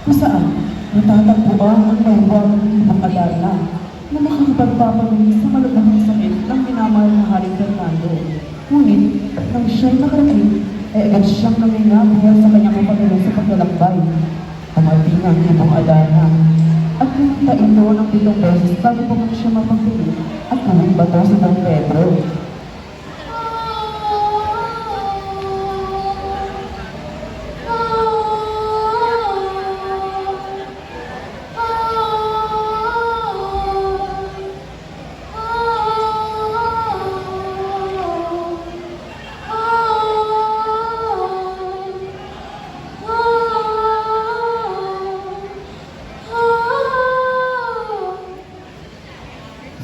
kung saan natatagpuan ang mayroong ibang Adarna na makakapagpapagaling sa malubhang sakit ng minamahal na Haring Fernando. Ngunit, nang siya'y nakarating, ay agad siyang nangingabuhay sa kanyang kapagaling sa paglalakbay. Umating ang ibang Adarna at pinunta ito ng 7 beses bago pa man siya mapagpili at kamang bato sa Don Pedro.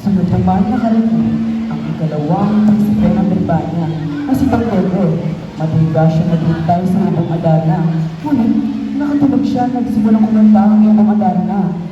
Sunod naman nakarating ang ikalawang prinsipe ng Birbanya na si Don Pedro. Madiga siya naghintay sa ibang Adarna. Ngunit, nakatulog siya at nagsimulang kumanta ang ibang Adarna.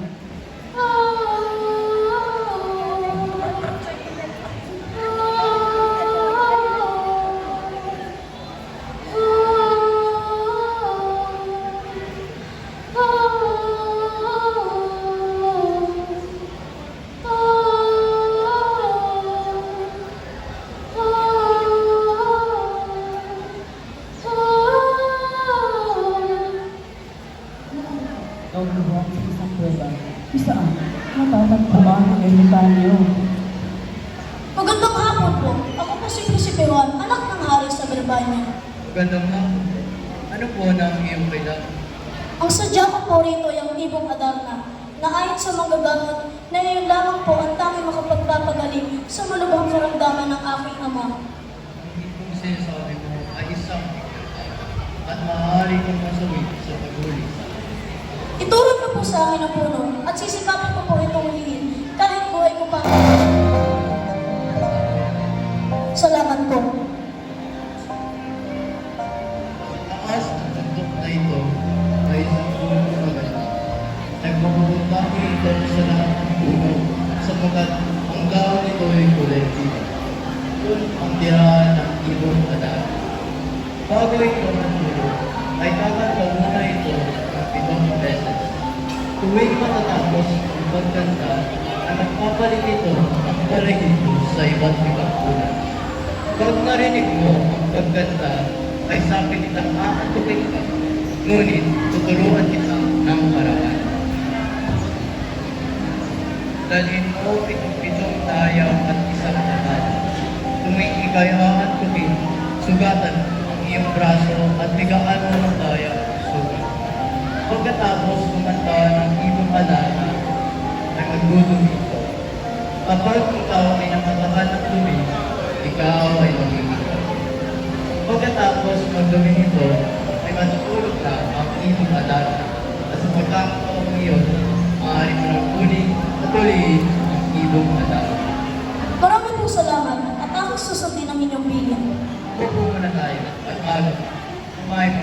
Nauluhang sa isang kuweba, kung saan natatagpuan ang ermitanyo. Magandang hapon po. Ako po si Prinsipe Juan, anak ng hari sa Birbanya. Magandang hapon. Ano po na ang iyong kailangan? Ang sadya ko po rito ay ang ibong Adarna, na ayon sa manggagamot na ngayon lamang po ang tanging makapagpapagaling sa malubhang karamdaman ng aking ama. Hindi kong sinasabi mo ay isang at maaari kong masawit sa paghuli. Ituro niyo po sa akin ang puno at sisikapin ko po itong hingin kahit buhay ko pa. Salamat po. Taas ng bundok na ito ay isang puno na maganda. Nagmabubuta ko ito sa lahat ng puno sapagkat ang dahon nito ay kulay dilaw. Yun ang tirahan ng ibong Adarna. Bago ito matulog, ay kakanta muna ito ng 7 beses. Tuwing matatapos ang pagkanta, ay magpapalit ito ang balahibo sa iba't ibang kulay. Pag narinig mo ang pagkanta, ay sabi kitang aantukin ka, ngunit tuturuan kita ng paraan. Dalhin mo itong 7 tayaw at isang tapat. Tuwing ika'y aantukin, sugatan ang iyong braso at bigaan mo ng tayaw at sugat. Pagkatapos kumanta ng ibong Adarna, ay magdudumi ito. Kapag ikaw ay nakatakan ng dumi, ikaw ay mamimigay. Pagkatapos magdumi nito, ay matutulog na ang ibong Adarna. At sa pagkakataong iyon, maaari mo ng at uliin ang ibong Adarna. Maraming po salamat at aking susundin ang inyong bilin. Upo muna tayo at bago, kumain